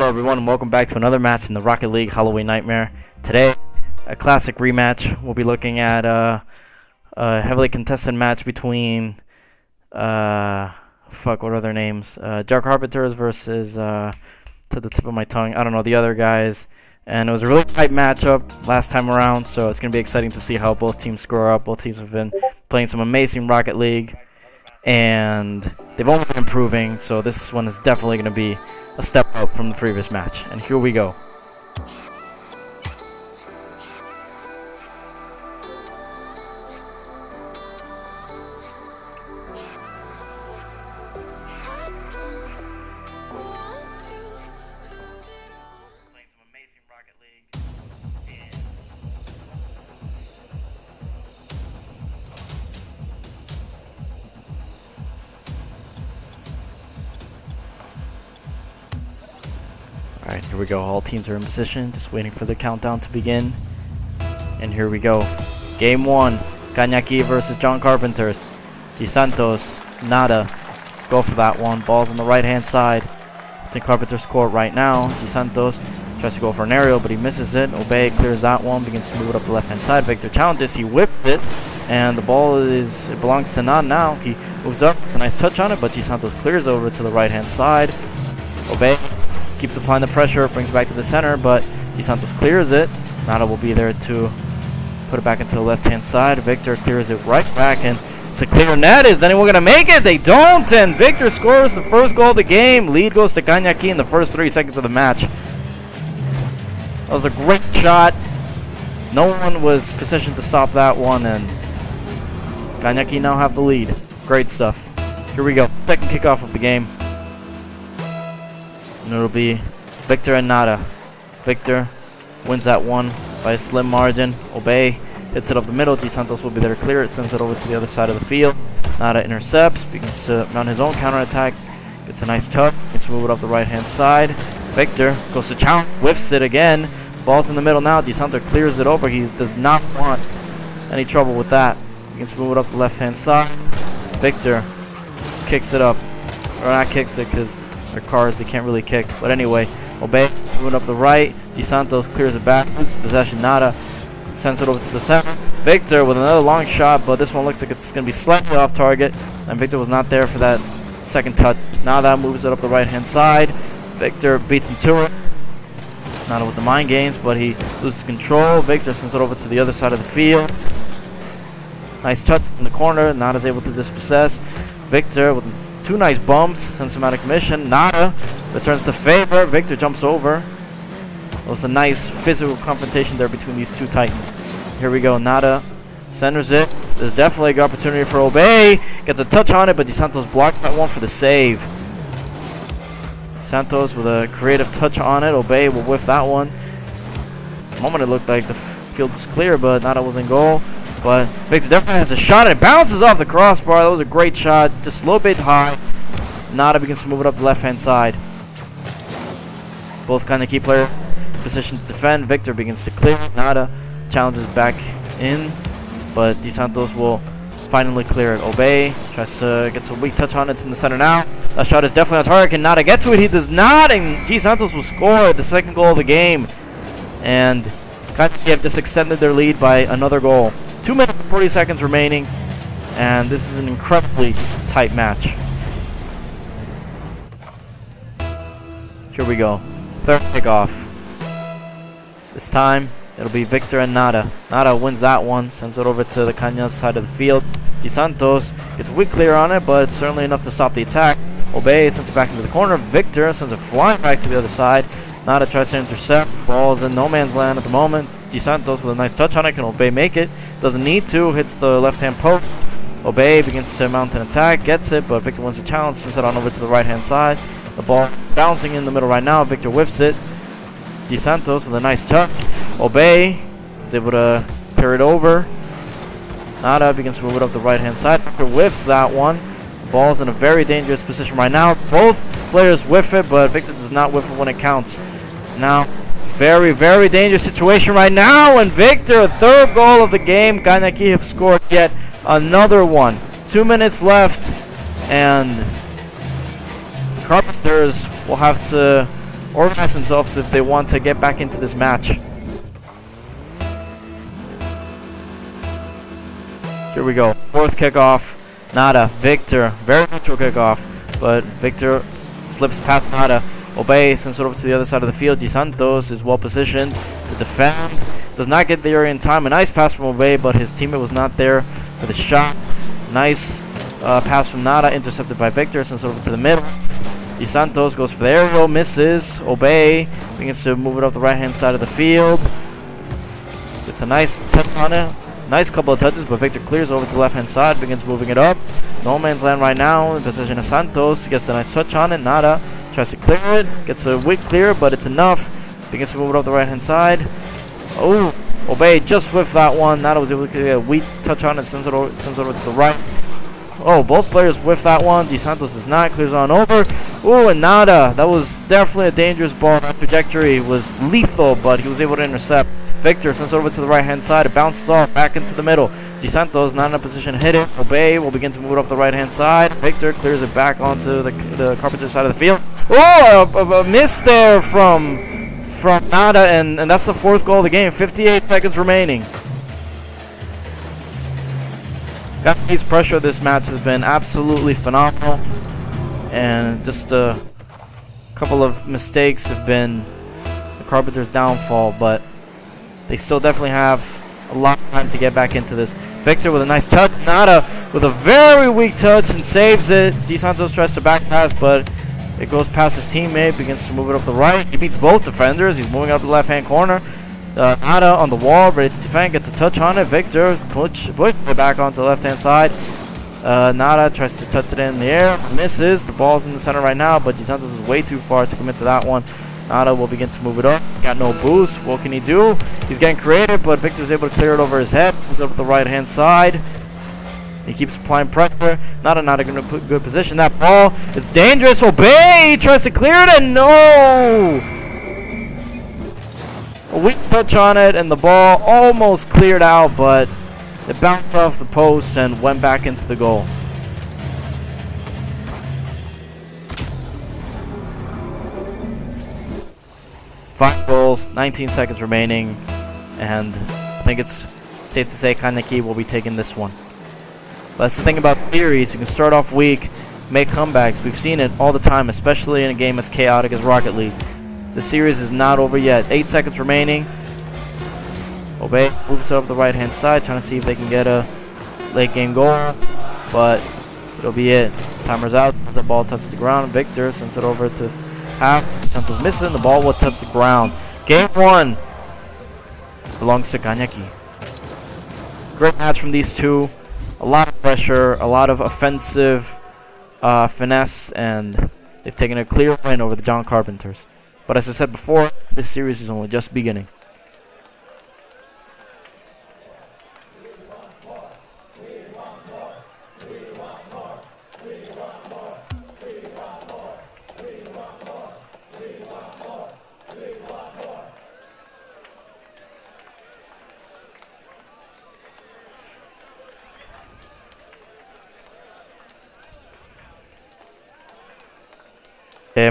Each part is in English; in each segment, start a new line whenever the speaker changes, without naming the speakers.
Hello everyone and welcome back to another match in the Rocket League Halloween Nightmare. Today, a classic rematch. We'll be looking at a heavily contested match between what are their names? Carpenters versus to the tip of my tongue, I don't know, the other guys. And it was a really tight matchup last time around, so it's going to be exciting to see how both teams score up. Both teams have been playing some amazing Rocket League, and they've only been improving, so this one is definitely going to be a step up from the previous match. And here we go. Alright, here we go. All teams are in position, just waiting for the countdown to begin. And here we go. Game 1, Caña Aqui versus John Carpenters. G Santos, nada. Go for that one. Ball's on the right-hand side. It's in Carpenter's court right now. G Santos tries to go for an aerial, but he misses it. Obey clears that one, begins to move it up the left-hand side. Victor challenges, he whipped it, and the ball belongs to Nada now. He moves up, a nice touch on it, but G Santos clears over to the right-hand side. Obey keeps applying the pressure, brings it back to the center, but G Santos clears it. Nada will be there to put it back into the left-hand side. Victor clears it right back, and it's a clear net. Is anyone going to make it? They don't, and Victor scores the first goal of the game. Lead goes to Caña Aqui in the first 3 seconds of the match. That was a great shot. No one was positioned to stop that one, and Caña Aqui now have the lead. Great stuff. Here we go. Second kickoff of the game. And it'll be Victor and Nada. Victor wins that one by a slim margin. Obey hits it up the middle. G Santos will be there to clear it. Sends it over to the other side of the field. Nada intercepts. Begins to mount his own counterattack. Gets a nice tuck. Gets to move it up the right-hand side. Victor goes to challenge. Whiffs it again. Ball's in the middle now. G Santos clears it over. He does not want any trouble with that. Begins to move it up the left-hand side. Victor kicks it up. Or not kicks it because they're cars, they can't really kick. But anyway, Obey moving up the right. G Santos clears it back. Loses possession. Nada sends it over to the center. Victor with another long shot, but this one looks like it's going to be slightly off target. And Victor was not there for that second touch. Nada moves it up the right-hand side. Victor beats him to it. Nada with the mind games, but he loses control. Victor sends it over to the other side of the field. Nice touch in the corner. Nada's able to dispossess. Victor with 2 nice bumps, sends him out of commission. Nada returns the favor. Victor jumps over. It was a nice physical confrontation there between these two titans. Here we go. Nada centers it. There's definitely a good opportunity for Obey. Gets a touch on it, but G Santos blocked that one for the save. Santos with a creative touch on it. Obey will whiff that one. For a moment it looked like the field was clear, but Nada was in goal. But Victor definitely has a shot, and it bounces off the crossbar. That was a great shot. Just low bit high. Nada begins to move it up the left-hand side. Both kind of key player position to defend. Victor begins to clear. Nada challenges back in, but G Santos will finally clear it. Obey tries to get some weak touch on it. It's in the center now. That shot is definitely on target. Can Nada get to it? He does not, and G Santos will score the second goal of the game. And Caña have just extended their lead by another goal. 2 minutes and 40 seconds remaining, and this is an incredibly tight match. Here we go. Third kickoff. This time, it'll be Victor and Nada. Nada wins that one, sends it over to the Caña's side of the field. G Santos gets a weak clear on it, but it's certainly enough to stop the attack. Obey sends it back into the corner. Victor sends it flying back to the other side. Nada tries to intercept. Ball's in no man's land at the moment. G Santos with a nice touch on it. Can Obey make it? Doesn't need to. Hits the left-hand post. Obey begins to mount an attack. Gets it, but Victor wins the challenge. Sends it on over to the right-hand side. The ball bouncing in the middle right now. Victor whiffs it. G Santos with a nice touch. Obey is able to clear it over. Nada begins to move it up the right-hand side. Victor whiffs that one. The ball's in a very dangerous position right now. Both players whiff it, but Victor does not whiff it when it counts. Now, very, very dangerous situation right now, and Victor, a third goal of the game. Caña Aqui have scored yet another one. 2 minutes left, and Carpenters will have to organize themselves if they want to get back into this match. Here we go. Fourth kickoff. Nada. Victor. Very neutral kickoff. But Victor slips past Nada. Obey sends it over to the other side of the field. DeSantos is well positioned to defend. Does not get there in time. A nice pass from Obey, but his teammate was not there for the shot. Nice pass from Nada, intercepted by Victor. Sends it over to the middle. DeSantos goes for the aerial, misses. Obey begins to move it up the right-hand side of the field. Gets a nice touch on it. Nice couple of touches, but Victor clears over to the left-hand side, begins moving it up. No man's land right now in possession of Santos. Gets a nice touch on it. Nada tries to clear it. Gets a weak clear, but it's enough. Begins to move it up the right-hand side. Oh, Obey just whiffed that one. Nada was able to get a weak touch on it. Sends it over to the right. Oh, both players whiffed that one. DeSantos does not. Clears on over. Oh, and Nada. That was definitely a dangerous ball. That trajectory was lethal, but he was able to intercept. Victor sends it over to the right-hand side. It bounces off back into the middle. DeSantos not in a position to hit it. Obey will begin to move it up the right-hand side. Victor clears it back onto the Carpenter side of the field. Oh, a miss there from Nada, and that's the fourth goal of the game. 58 seconds remaining. Aqui's pressure this match has been absolutely phenomenal, and just a couple of mistakes have been the Carpenters' downfall, but they still definitely have a lot of time to get back into this. Victor with a nice touch. Nada with a very weak touch and saves it. DeSantos tries to back pass, but it goes past his teammate, begins to move it up the right. He beats both defenders. He's moving up the left-hand corner. Nada on the wall, ready to defend, gets a touch on it. Victor push it back onto the left-hand side. Nada tries to touch it in the air, misses. The ball's in the center right now, but DeSantos is way too far to commit to that one. Nada will begin to move it up. Got no boost. What can he do? He's getting creative, but Victor's able to clear it over his head. Moves up the right-hand side. He keeps applying pressure. Nada going to put good position. That ball, it's dangerous. Obey! He tries to clear it, and no! A weak touch on it, and the ball almost cleared out, but it bounced off the post and went back into the goal. Five goals, 19 seconds remaining, and I think it's safe to say Caña will be taking this one. But that's the thing about theories. You can start off weak, make comebacks. We've seen it all the time, especially in a game as chaotic as Rocket League. The series is not over yet. 8 seconds remaining. Obey moves up the right-hand side, trying to see if they can get a late-game goal, but it'll be it. Timer's out. The ball touches the ground. Victor sends it over to half. Santos missing. The ball will touch the ground. Game 1 belongs to Caña. Great match from these two. A lot of pressure, a lot of offensive finesse, and they've taken a clear win over the John Carpenters. But as I said before, this series is only just beginning.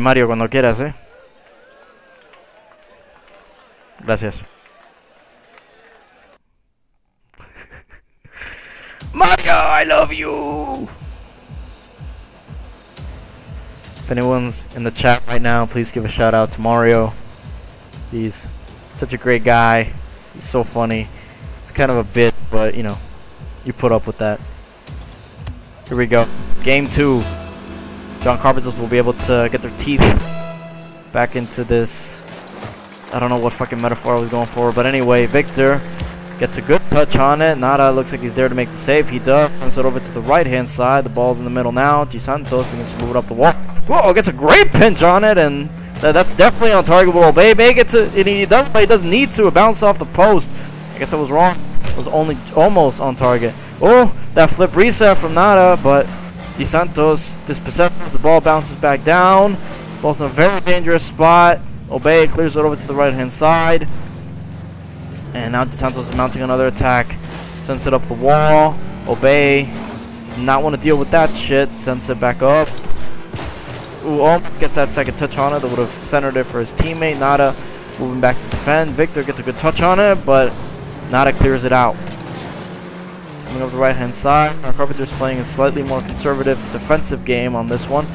Mario, cuando quieras, Gracias. Mario, I love you! If anyone's in the chat right now, please give a shout out to Mario. He's such a great guy. He's so funny. It's kind of a bit, but you know, you put up with that. Here we go. Game 2. John Carpenters will be able to get their teeth back into this. I don't know what fucking metaphor I was going for, but anyway, Victor gets a good touch on it. Nada looks like he's there to make the save. He does. Turns it over to the right-hand side. The ball's in the middle now. DeSantos begins to move it up the wall. Whoa, gets a great pinch on it, and that's definitely on target. Obey gets it, and he doesn't need to. It bounced off the post. I guess I was wrong. It was only almost on target. Oh, that flip reset from Nada, but DeSantos dispossesses. The ball bounces back down. Ball's in a very dangerous spot. Obey clears it over to the right-hand side. And now DeSantos is mounting another attack. Sends it up the wall. Obey does not want to deal with that shit. Sends it back up. Ooh, almost gets that second touch on it. That would have centered it for his teammate. Nada moving back to defend. Victor gets a good touch on it, but Nada clears it out. Coming up the right-hand side, our Carpenters playing a slightly more conservative defensive game on this one.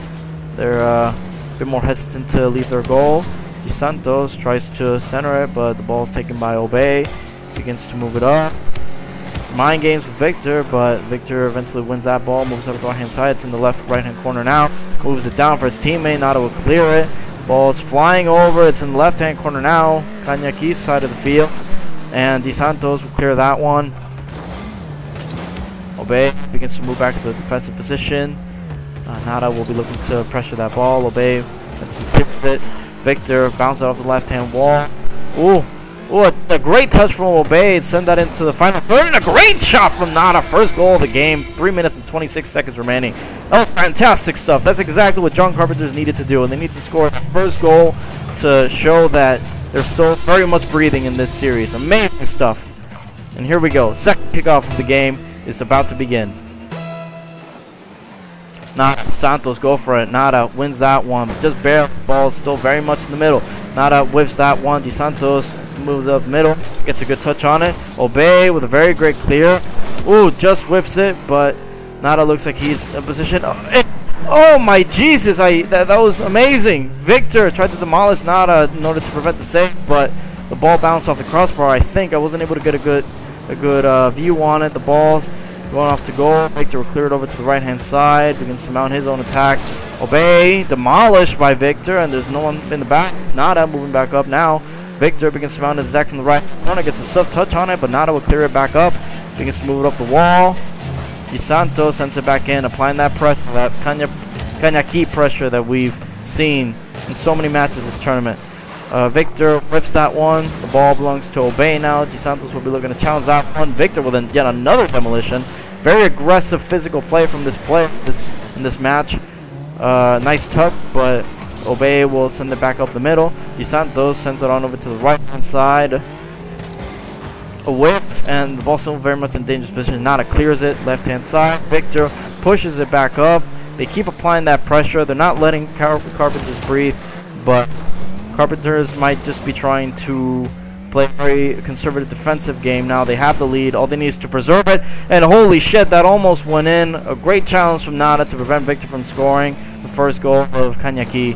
They're a bit more hesitant to leave their goal. Di Santos tries to center it, but the ball is taken by Obey. Begins to move it up. Mind games with Victor, but Victor eventually wins that ball. Moves up to the right-hand side. It's in the right-hand corner now. Moves it down for his teammate. Nada will clear it. Ball is flying over. It's in the left-hand corner now. Caña Aqui's side of the field. And Di Santos will clear that one. Obey begins to move back into the defensive position. Nada will be looking to pressure that ball. Obey clears it. Victor bounces off the left-hand wall. Ooh, a great touch from Obey. Send that into the final third. And a great shot from Nada. First goal of the game. 3 minutes and 26 seconds remaining. Oh, fantastic stuff. That's exactly what John Carpenters needed to do. And they need to score the first goal to show that they're still very much breathing in this series. Amazing stuff. And here we go. Second kickoff of the game is about to begin. Nada, Santos go for it. Nada wins that one. Just barely. The ball is still very much in the middle. Nada whips that one. Di Santos moves up middle. Gets a good touch on it. Obey with a very great clear. Ooh, just whips it, but Nada looks like he's in position. Oh my Jesus! That was amazing. Victor tried to demolish Nada in order to prevent the save, but the ball bounced off the crossbar. I think I wasn't able to get a good view on it. The ball's going off to goal. Victor will clear it over to the right-hand side. Begins to mount his own attack. Obey demolished by Victor, and there's no one in the back. Nada moving back up now. Victor begins to mount his attack from the right corner. Gets a soft touch on it, but Nada will clear it back up. Begins to move it up the wall. Di Santos sends it back in, applying that pressure, that Caña key pressure that we've seen in so many matches this tournament. Victor whips that one. The ball belongs to Obey now. Di Santos will be looking to challenge that one. Victor will then get another demolition. Very aggressive physical play from this player in this match. Nice tuck, but Obey will send it back up the middle. Di Santos sends it on over to the right-hand side. A whip, and the ball still very much in dangerous position. Nada clears it, left-hand side. Victor pushes it back up. They keep applying that pressure. They're not letting Carpenters breathe, but Carpenters might just be trying to play a very conservative defensive game now. They have the lead. All they need is to preserve it. And holy shit, that almost went in. A great challenge from Nada to prevent Victor from scoring the first goal of Caña Aqui.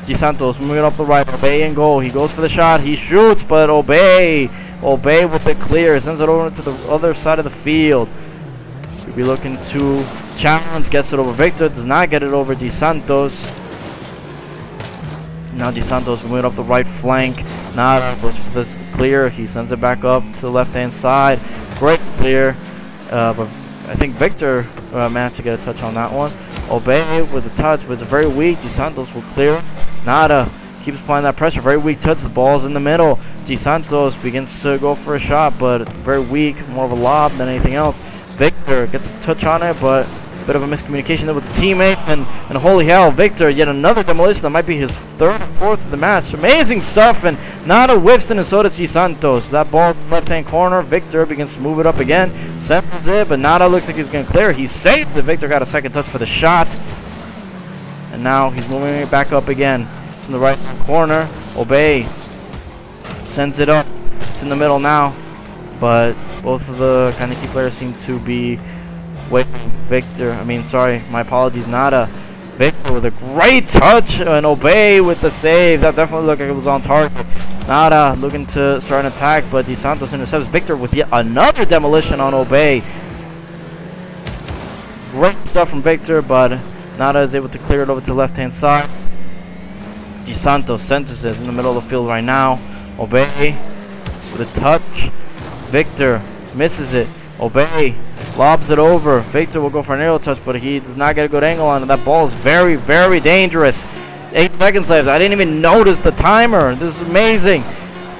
Di Santos moving up the right. Obey and goal. He goes for the shot. He shoots, but Obey with it clear. Sends it over to the other side of the field. We'll be looking to challenge. Gets it over Victor. Does not get it over Di Santos. Now Di Santos moving up the right flank. Nada goes for this clear. He sends it back up to the left-hand side. Great clear. But I think Victor managed to get a touch on that one. Obey with a touch, but it's very weak. Di Santos will clear. Nada keeps applying that pressure. Very weak touch. The ball's in the middle. Di Santos begins to go for a shot, but very weak. More of a lob than anything else. Victor gets a touch on it, but a bit of a miscommunication there with the teammate. And holy hell, Victor, yet another demolition. That might be his third or fourth of the match. Amazing stuff. And Nada whiffs in, and so does Di Santos. That ball left-hand corner. Victor begins to move it up again. Centers it, but Nada looks like he's going to clear. He saved it. Victor got a second touch for the shot. And now he's moving it back up again. It's in the right-hand corner. Obey sends it up. It's in the middle now. But both of the Caña Aqui players seem to be waiting. My apologies, Nada. Victor with a great touch, and Obey with the save. That definitely looked like it was on target. Nada looking to start an attack, but Di Santos intercepts Victor with yet another demolition on Obey. Great stuff from Victor, but Nada is able to clear it over to the left-hand side. Di Santos centers it in the middle of the field right now. Obey with a touch. Victor misses it. Obey lobs it over. Victor will go for an aerial touch, but he does not get a good angle on it. That ball is very, very dangerous. 8 seconds left. I didn't even notice the timer. This is amazing.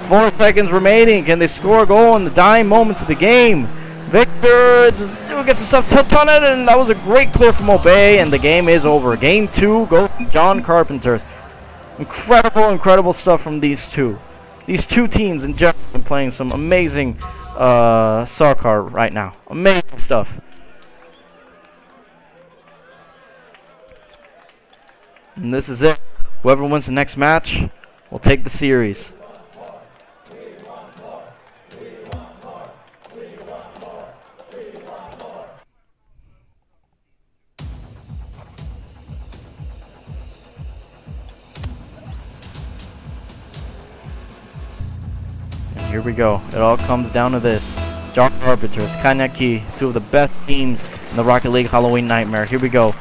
4 seconds remaining. Can they score a goal in the dying moments of the game? Victor gets a soft touch on it, and that was a great clear from Obey, and the game is over. Game 2 goes to John Carpenters. Incredible stuff from these two. These two teams in general have been playing some amazing soccer right now. Amazing stuff. And this is it. Whoever wins the next match will take the series. And here we go. It all comes down to this. Carpenters, Caña, Aqui, two of the best teams in the Rocket League Halloween Nightmare. Here we go.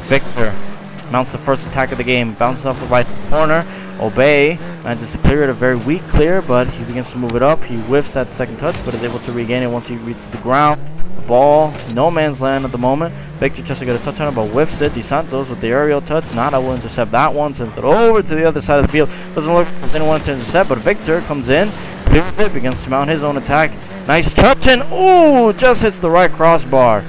Victor mounts the first attack of the game, bounces off the right corner. Obey manages to clear it, a very weak clear, but he begins to move it up. He whiffs that second touch, but is able to regain it once he reaches the ground. The ball, no man's land at the moment. Victor tries to get a touch on it, but whiffs it. DeSantos with the aerial touch. Nada will intercept that one, sends it over to the other side of the field. Doesn't look like there's anyone to intercept, but Victor comes in, clears it, begins to mount his own attack. Nice touch, and ooh, just hits the right crossbar.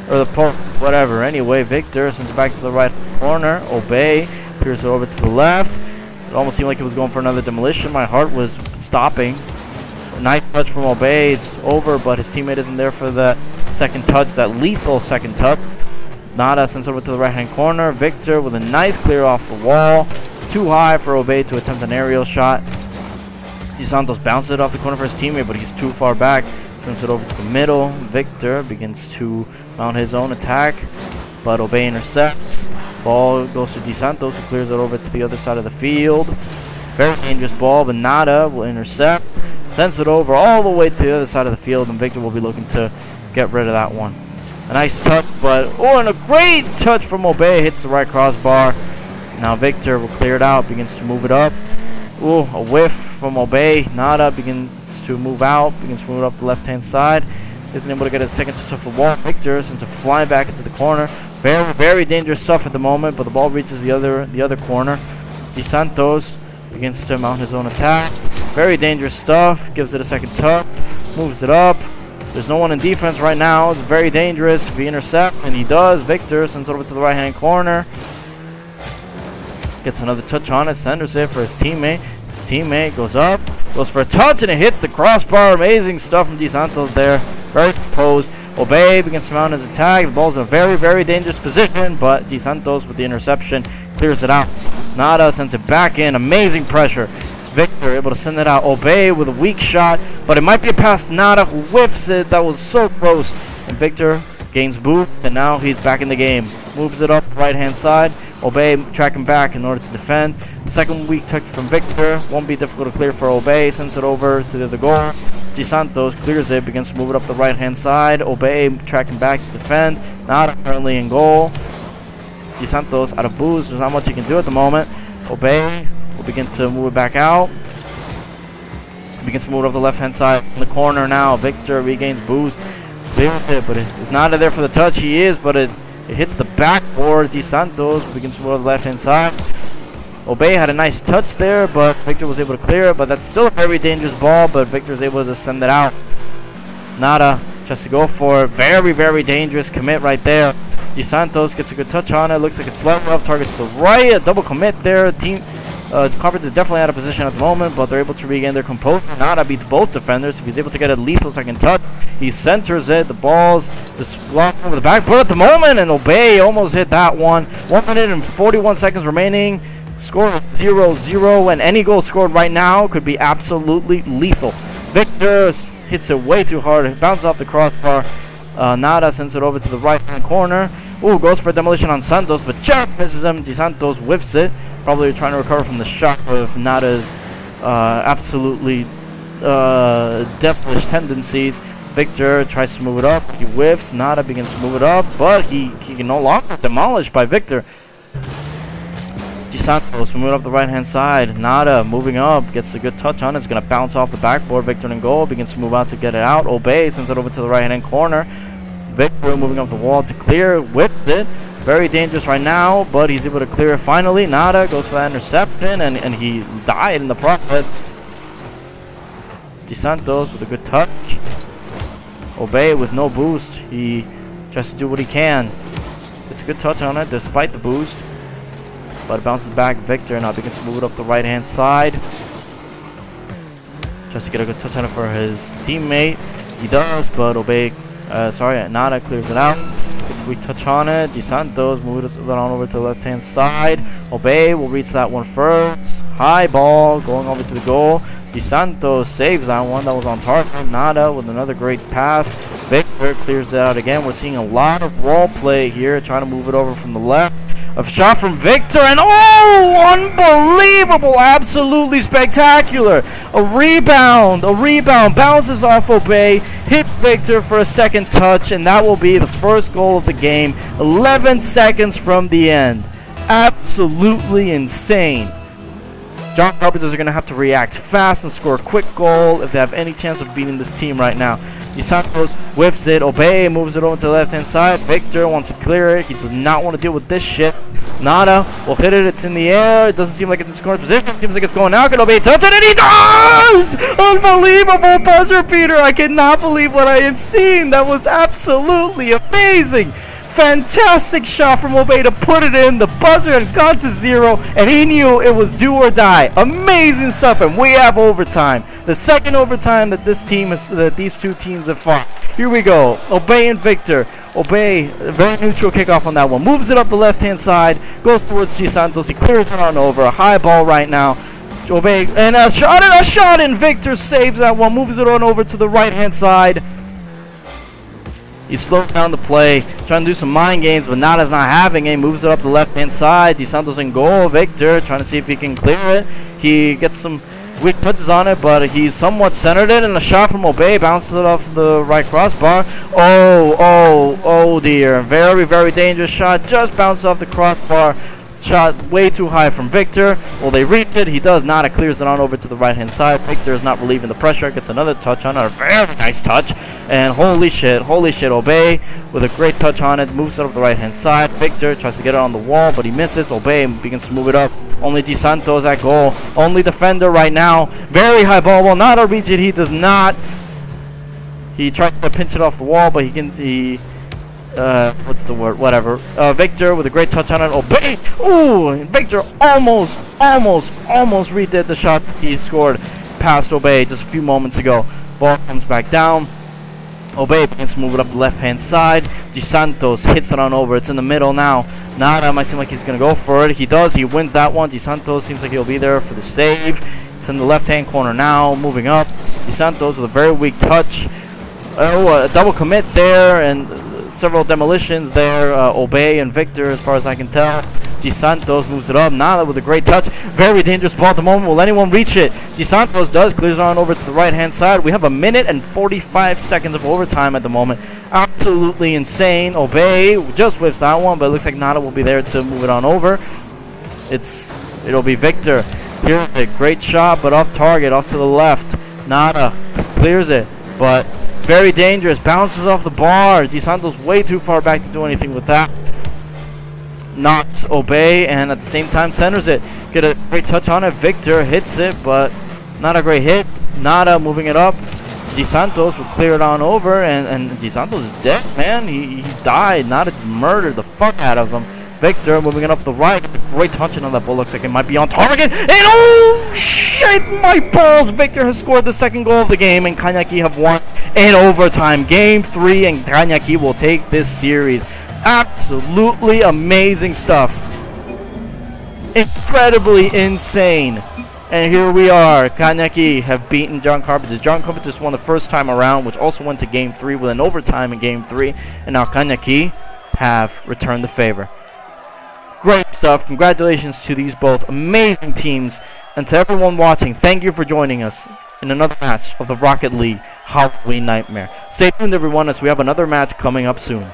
Or the post, whatever. Anyway, Victor sends it back to the right corner. Obey clears it over to the left. It almost seemed like he was going for another demolition. My heart was stopping. Nice touch from Obey. It's over, but his teammate isn't there for that second touch, that lethal second touch. Nada sends over to the right-hand corner. Victor with a nice clear off the wall. Too high for Obey to attempt an aerial shot. DeSantos bounces it off the corner for his teammate, but he's too far back. Sends it over to the middle. Victor begins to mount his own attack, but Obey intercepts. Ball goes to DeSantos, who clears it over to the other side of the field. Very dangerous ball, but Nada will intercept. Sends it over all the way to the other side of the field, and Victor will be looking to get rid of that one. A nice touch, but and a great touch from Obey. Hits the right crossbar. Now Victor will clear it out, begins to move it up. Ooh, a whiff from Obey. Nada begins to move out, begins to move up the left-hand side. Isn't able to get a second touch off the wall. Victor sends it flying back into the corner. Very, very dangerous stuff at the moment, but the ball reaches the other corner. DeSantos begins to mount his own attack. Very dangerous stuff. Gives it a second touch. Moves it up. There's no one in defense right now. It's very dangerous. If he intercepts, and he does, Victor sends it over to the right-hand corner. Gets another touch on it. Centers it for his teammate. His teammate goes up. Goes for a touch, and it hits the crossbar. Amazing stuff from DeSantos there. Very composed. Obey begins to mount his attack. The ball's in a very, very dangerous position, but DeSantos with the interception clears it out. Nada sends it back in. Amazing pressure. It's Victor able to send it out. Obey with a weak shot, but it might be a pass to Nada, who whiffs it. That was so close. And Victor gains boost, and now he's back in the game. Moves it up right-hand side. Obey tracking back in order to defend. The second weak touch from Victor won't be difficult to clear for Obey. Sends it over to the goal. DeSantos clears it, begins to move it up the right-hand side. Obey tracking back to defend. Not currently in goal. DeSantos out of boost. There's not much he can do at the moment. Obey will begin to move it back out. Begins to move it up the left-hand side. In the corner now. Victor regains boost. Clears it, but it's not there for the touch. He is, but it hits the backboard. DeSantos begins to move on the left-hand side. Obey had a nice touch there, but Victor was able to clear it. But that's still a very dangerous ball, but Victor is able to send it out. Nada tries to go for it. Very, very dangerous commit right there. DeSantos gets a good touch on it. Looks like it's slightly off target to the right. A double commit there. Carpenters is definitely out of position at the moment, but they're able to regain their composure. Nada beats both defenders. If he's able to get a lethal second touch, he centers it. The ball's just blocked over the backboard at the moment, and Obey almost hit that one. 1 minute and 41 seconds remaining. Score 0-0, and any goal scored right now could be absolutely lethal. Victor hits it way too hard. It bounces off the crossbar. Nada sends it over to the right-hand corner. Ooh, goes for a demolition on Santos, but just misses him. DeSantos whiffs it. Probably trying to recover from the shock of Nada's absolutely devilish tendencies. Victor tries to move it up. He whiffs. Nada begins to move it up, but he can no longer demolished by Victor. DeSantos moving up the right-hand side. Nada moving up. Gets a good touch on it. It's going to bounce off the backboard. Victor in goal. Begins to move out to get it out. Obey sends it over to the right-hand corner. Victor moving up the wall to clear. Whipped it. Very dangerous right now, but he's able to clear it finally. Nada goes for that interception, and he died in the process. DeSantos with a good touch. Obey with no boost. He tries to do what he can. It's a good touch on it despite the boost. But it bounces back. Victor now begins to move it up the right-hand side. Just to get a good touch on it for his teammate. He does, but Nada clears it out. Gets Weak touch on it. DeSantos moved it on over to the left-hand side. Obey will reach that one first. High ball going over to the goal. DeSantos saves that one. That was on target. Nada with another great pass. Victor clears it out again. We're seeing a lot of wall play here, trying to move it over from the left. A shot from Victor, and oh, unbelievable, absolutely spectacular. A rebound, bounces off Obey, hits Victor for a second touch, and that will be the first goal of the game, 11 seconds from the end. Absolutely insane. John Carpenters are going to have to react fast and score a quick goal if they have any chance of beating this team right now. DeSantos whips it. Obey moves it over to the left-hand side. Victor wants to clear it. He does not want to deal with this shit. Nada will hit it. It's in the air. It doesn't seem like it's in scoring position. It seems like it's going out. Can Obey touch it? And he does! Unbelievable buzzer beater. I cannot believe what I am seeing. That was absolutely amazing. Fantastic shot from Obey to put it in. The buzzer had gone to 0, and he knew it was do or die. Amazing stuff, and we have overtime. The second overtime that these two teams have fought. Here we go. Obey and Victor. Obey, very neutral kickoff on that one. Moves it up the left-hand side. Goes towards DeSantos. He clears it on over. A high ball right now. Obey, and a shot, and Victor saves that one. Moves it on over to the right-hand side. He slowed down the play, trying to do some mind games, but Nada's not having it. He moves it up the left-hand side. DeSantos in goal. Victor trying to see if he can clear it. He gets some weak touches on it, but he's somewhat centered it, and a shot from Obey bounces it off the right crossbar. Oh dear. Very, very dangerous shot. Just bounced off the crossbar. Shot way too high from Victor. Well, they reach it. He does not. It clears it on over to the right-hand side. Victor is not relieving the pressure. Gets another touch on it. A very nice touch. And holy shit, Obey with a great touch on it. Moves it up the right-hand side. Victor tries to get it on the wall, but he misses. Obey begins to move it up. Only DeSantos at goal. Only defender right now. Very high ball. Will not reach it. He does not. He tried to pinch it off the wall, but what's the word? Whatever. Victor with a great touch on it. Obey. Ooh, and Victor almost redid the shot he scored past Obey just a few moments ago. Ball comes back down. Obey begins to move it up the left-hand side. DeSantos hits it on over. It's in the middle now. Nada might seem like he's going to go for it. He does. He wins that one. DeSantos seems like he'll be there for the save. It's in the left-hand corner now. Moving up. DeSantos with a very weak touch. A double commit there, and several demolitions there. Obey and Victor, as far as I can tell. DeSantos moves it up. Nada with a great touch. Very dangerous ball at the moment. Will anyone reach it? DeSantos does. Clears on over to the right-hand side. We have 1 minute and 45 seconds of overtime at the moment. Absolutely insane. Obey just whiffs that one, but it looks like Nada will be there to move it on over. It'll be Victor. Here's a great shot, but off target, off to the left. Nada clears it, but very dangerous. Bounces off the bar. DeSantos way too far back to do anything with that. Knocks Obey, and at the same time centers it. Get a great touch on it. Victor hits it, but not a great hit. Nada moving it up. DeSantos will clear it on over, and DeSantos is dead, man. He died. Nada just murdered the fuck out of him. Victor moving it up the right. Great touching on that ball. Looks like it might be on target. And oh shit, my balls! Victor has scored the second goal of the game, and Caña have won in overtime. Game 3, and Caña will take this series. Absolutely amazing stuff. Incredibly insane. And here we are. Caña have beaten John Carpenters. John Carpenters won the first time around, which also went to Game 3 with an overtime in Game 3. And now Caña have returned the favor. Great stuff. Congratulations to these both amazing teams. And to everyone watching, thank you for joining us in another match of the Rocket League Halloween Nightmare. Stay tuned, everyone, as we have another match coming up soon.